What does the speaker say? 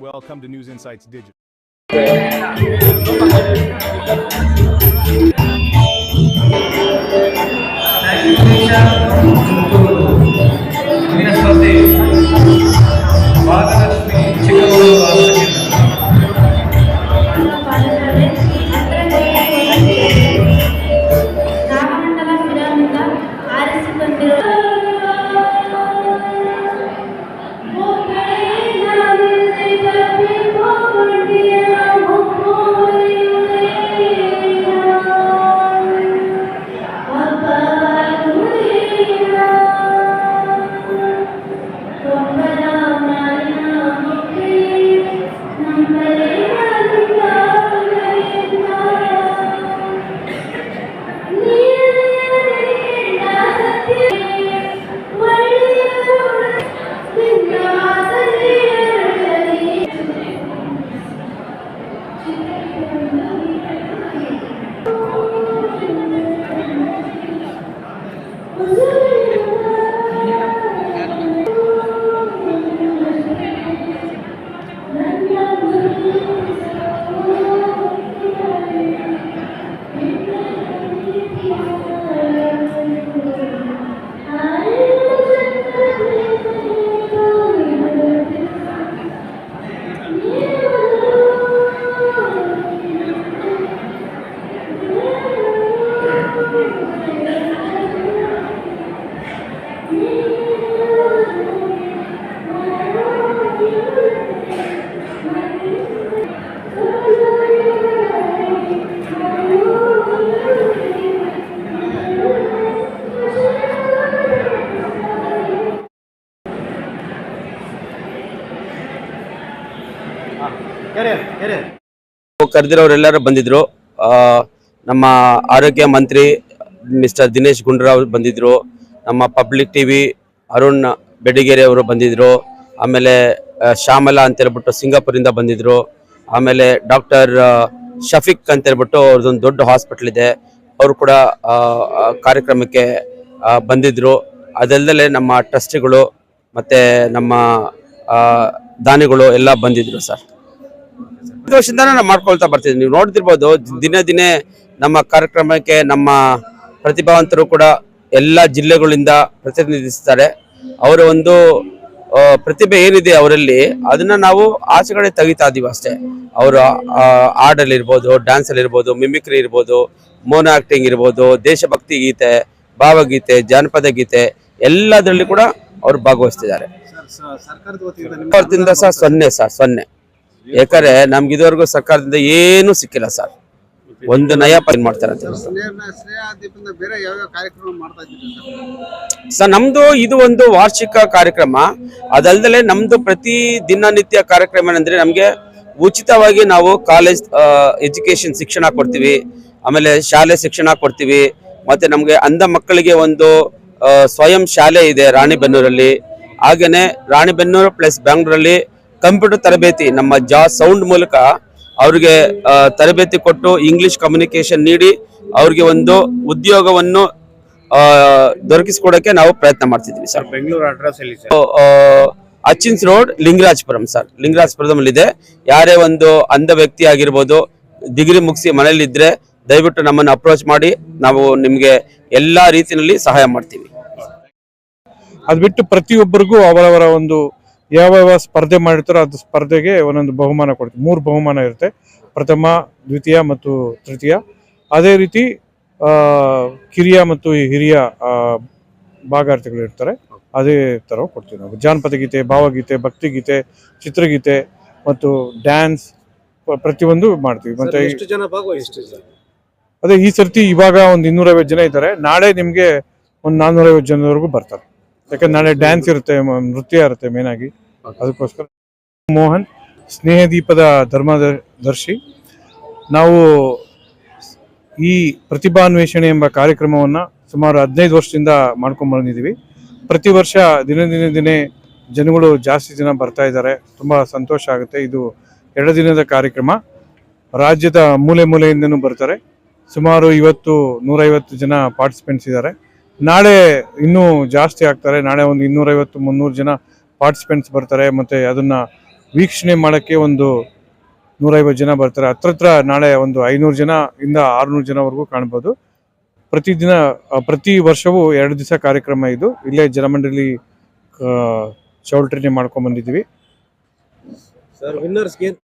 Welcome to News Insights Digital. ಕರೆದಿರೋರೆಲ್ಲರೂ ಬಂದಿದ್ರು. ನಮ್ಮ ಆರೋಗ್ಯ ಮಂತ್ರಿ ಮಿಸ್ಟರ್ ದಿನೇಶ್ ಗುಂಡೂರಾವ್ ಬಂದಿದ್ರು. ನಮ್ಮ ಪಬ್ಲಿಕ್ ಟಿವಿ ಅರುಣ್ ಬೆಡಿಗೇರಿ ಅವರು ಬಂದಿದ್ರು. ಆಮೇಲೆ ಶ್ಯಾಮಲಾ ಅಂತ ಹೇಳ್ಬಿಟ್ಟು ಸಿಂಗಾಪುರಿಂದ ಬಂದಿದ್ರು. ಆಮೇಲೆ ಡಾಕ್ಟರ್ ಶಫೀಕ್ ಅಂತ ಹೇಳ್ಬಿಟ್ಟು ಅವ್ರದ್ದೊಂದು ದೊಡ್ಡ ಹಾಸ್ಪಿಟಲ್ ಇದೆ, ಅವರು ಕೂಡ ಕಾರ್ಯಕ್ರಮಕ್ಕೆ ಬಂದಿದ್ರು. ಅದಲ್ಲದೆ ನಮ್ಮ ಟ್ರಸ್ಟಿಗಳು ಮತ್ತೆ ನಮ್ಮ ದಾನಿಗಳು ಎಲ್ಲ ಬಂದಿದ್ರು ಸರ್. ವರ್ಷದಿಂದಾನೇ ನಾವು ಮಾಡ್ಕೊಳ್ತಾ ಬರ್ತಿದ್ವಿ. ನೀವು ನೋಡ್ತಿರ್ಬೋದು, ದಿನೇ ದಿನೇ ನಮ್ಮ ಕಾರ್ಯಕ್ರಮಕ್ಕೆ ನಮ್ಮ ಪ್ರತಿಭಾವಂತರು ಕೂಡ ಎಲ್ಲ ಜಿಲ್ಲೆಗಳಿಂದ ಪ್ರತಿನಿಧಿಸ್ತಾರೆ. ಅವರ ಒಂದು ಪ್ರತಿಭೆ ಏನಿದೆ ಅವರಲ್ಲಿ, ಅದನ್ನ ನಾವು ಆಚೆ ಕಡೆ ತೆಗಿತಾ ಇದೀವಿ ಅಷ್ಟೇ. ಅವರು ಹಾಡಲ್ಲಿ ಇರ್ಬೋದು, ಡ್ಯಾನ್ಸಲ್ಲಿ ಇರ್ಬೋದು, ಮಿಮಿಕ್ರಿ ಇರ್ಬೋದು, ಮೋನೋ ಆಕ್ಟಿಂಗ್ ಇರ್ಬೋದು, ದೇಶಭಕ್ತಿ ಗೀತೆ, ಭಾವಗೀತೆ, ಜಾನಪದ ಗೀತೆ ಎಲ್ಲದರಲ್ಲಿ ಕೂಡ ಅವರು ಭಾಗವಹಿಸ್ತಿದ್ದಾರೆ. ಸರ್ಕಾರದಿಂದ ಸಹ 0 ಸರ್, 0. ಯಾಕಂದ್ರೆ ನಮ್ಗೆ ಇದುವರೆಗೂ ಸರ್ಕಾರದಿಂದ ಏನು ಸಿಕ್ಕಿಲ್ಲ ಸರ್. ಒಂದು ನಯ ಏನ್ ಮಾಡ್ತಾರೆ ಅಂತ ಸರ್. ನಮ್ದು ಇದು ಒಂದು ವಾರ್ಷಿಕ ಕಾರ್ಯಕ್ರಮ. ಅದಲ್ದಲೆ ನಮ್ದು ಪ್ರತಿ ದಿನನಿತ್ಯ ಕಾರ್ಯಕ್ರಮ ಏನಂದ್ರೆ, ನಮ್ಗೆ ಉಚಿತವಾಗಿ ನಾವು ಕಾಲೇಜ್ ಎಜುಕೇಶನ್ ಶಿಕ್ಷಣ ಕೊಡ್ತೀವಿ, ಆಮೇಲೆ ಶಾಲೆ ಶಿಕ್ಷಣ ಕೊಡ್ತೀವಿ. ಮತ್ತೆ ನಮ್ಗೆ ಅಂಧ ಮಕ್ಕಳಿಗೆ ಒಂದು ಸ್ವಯಂ ಶಾಲೆ ಇದೆ ರಾಣಿಬೆನ್ನೂರಲ್ಲಿ. ಹಾಗೇನೆ ರಾಣಿಬೆನ್ನೂರು ಪ್ಲಸ್ ಬ್ಯಾಂಗ್ಳೂರಲ್ಲಿ ಕಂಪ್ಯೂಟರ್ ತರಬೇತಿ ನಮ್ಮ ಸೌಂಡ್ ಮೂಲಕ ಅವ್ರಿಗೆ ತರಬೇತಿ ಕೊಟ್ಟು ಇಂಗ್ಲಿಷ್ ಕಮ್ಯುನಿಕೇಶನ್ ನೀಡಿ ಅವ್ರಿಗೆ ಒಂದು ಉದ್ಯೋಗವನ್ನು ದೊರಕಿಸಿಕೊಡಕ್ಕೆ ನಾವು ಪ್ರಯತ್ನ ಮಾಡ್ತಿದ್ವಿ ಸರ್. ಬೆಂಗಳೂರು ಅಡ್ರೆಸ್ ಎಲ್ಲಿ sir? Hutchins road, Lingarajapuram sir. ಲಿಂಗರಾಜಪುರದಲ್ಲಿದೆ. ಯಾರೇ ಒಂದು ಅಂಧ ವ್ಯಕ್ತಿ ಆಗಿರ್ಬೋದು, ಡಿಗ್ರಿ ಮುಗಿಸಿ ಮನೇಲಿ ಇದ್ರೆ ದಯವಿಟ್ಟು ನಮ್ಮನ್ನು ಅಪ್ರೋಚ್ ಮಾಡಿ, ನಾವು ನಿಮ್ಗೆ ಎಲ್ಲಾ ರೀತಿಯಲ್ಲಿ ಸಹಾಯ ಮಾಡ್ತೀವಿ. ಅದು ಬಿಟ್ಟು ಪ್ರತಿಯೊಬ್ಬರಿಗೂ ಅವರವರ ಒಂದು ಯಾವ ಸ್ಪರ್ಧೆ ಮಾಡಿರ್ತಾರೋ ಅದು ಸ್ಪರ್ಧೆಗೆ ಒಂದೊಂದು ಬಹುಮಾನ ಕೊಡ್ತೀವಿ. 3 ಬಹುಮಾನ ಇರುತ್ತೆ, ಪ್ರಥಮ, ದ್ವಿತೀಯ ಮತ್ತು ತೃತೀಯ. ಅದೇ ರೀತಿ ಕಿರಿಯ ಮತ್ತು ಹಿರಿಯ ಭಾಗಾರ್ಥಿಗಳು ಇರ್ತಾರೆ, ಅದೇ ಥರ ಕೊಡ್ತೀವಿ ನಾವು. ಜಾನಪದ ಗೀತೆ, ಭಾವಗೀತೆ, ಭಕ್ತಿಗೀತೆ, ಚಿತ್ರಗೀತೆ ಮತ್ತು ಡ್ಯಾನ್ಸ್ ಪ್ರತಿಯೊಂದು ಮಾಡ್ತೀವಿ. ಮತ್ತೆ ಎಷ್ಟು ಜನ ಅದೇ ಈ ಸರ್ತಿ ಇವಾಗ ಒಂದು 250 ಜನ ಇದ್ದಾರೆ. ನಾಳೆ ನಿಮಗೆ ಒಂದು 450 ಜನವರೆಗೂ ಬರ್ತಾರೆ. ಯಾಕಂದ್ರೆ ನಾಳೆ ಡ್ಯಾನ್ಸ್ ಇರುತ್ತೆ, ನೃತ್ಯ ಇರುತ್ತೆ ಮೇನ್ ಆಗಿ. ಅದಕ್ಕೋಸ್ಕರ ಮೋಹನ್ ಸ್ನೇಹದೀಪದ ಧರ್ಮದರ್ಶಿ. ನಾವು ಈ ಪ್ರತಿಭಾನ್ವೇಷಣೆ ಎಂಬ ಕಾರ್ಯಕ್ರಮವನ್ನು ಸುಮಾರು 15 ವರ್ಷದಿಂದ ಮಾಡ್ಕೊಂಡು ಬಂದಿದ್ದೀವಿ. ಪ್ರತಿ ವರ್ಷ ದಿನೇ ಜನಗಳು ಜಾಸ್ತಿ ಜನ ಬರ್ತಾ ಇದ್ದಾರೆ. ತುಂಬ ಸಂತೋಷ ಆಗುತ್ತೆ. ಇದು 2 ದಿನದ ಕಾರ್ಯಕ್ರಮ. ರಾಜ್ಯದ ಮೂಲೆ ಮೂಲೆಯಿಂದನೂ ಬರ್ತಾರೆ. ಸುಮಾರು ಇವತ್ತು 150 ಜನ ಪಾರ್ಟಿಸಿಪೆಂಟ್ಸ್ ಇದ್ದಾರೆ. ನಾಳೆ ಇನ್ನೂ ಜಾಸ್ತಿ ಆಗ್ತಾರೆ. ನಾಳೆ ಒಂದು 250-300 ಜನ ಪಾರ್ಟಿಸಿಪೆಂಟ್ಸ್ ಬರ್ತಾರೆ. ಮತ್ತು ಅದನ್ನು ವೀಕ್ಷಣೆ ಮಾಡೋಕ್ಕೆ ಒಂದು 150 ಜನ ಬರ್ತಾರೆ. ಹತ್ರ ನಾಳೆ ಒಂದು 500 ಜನ ಇಂದ 600 ಜನವರೆಗೂ ಕಾಣ್ಬೋದು. ಪ್ರತಿ ವರ್ಷವೂ 2 ದಿವಸ ಕಾರ್ಯಕ್ರಮ ಇದು. ಇಲ್ಲೇ ಜಲಮಂಡಲಿ ಚೌಲ್ಟ್ರಿನೇ ಮಾಡ್ಕೊಂಡ್ ಬಂದಿದ್ವಿ. ಸರ್ ವಿನ್ನರ್ಸ್ಗೆ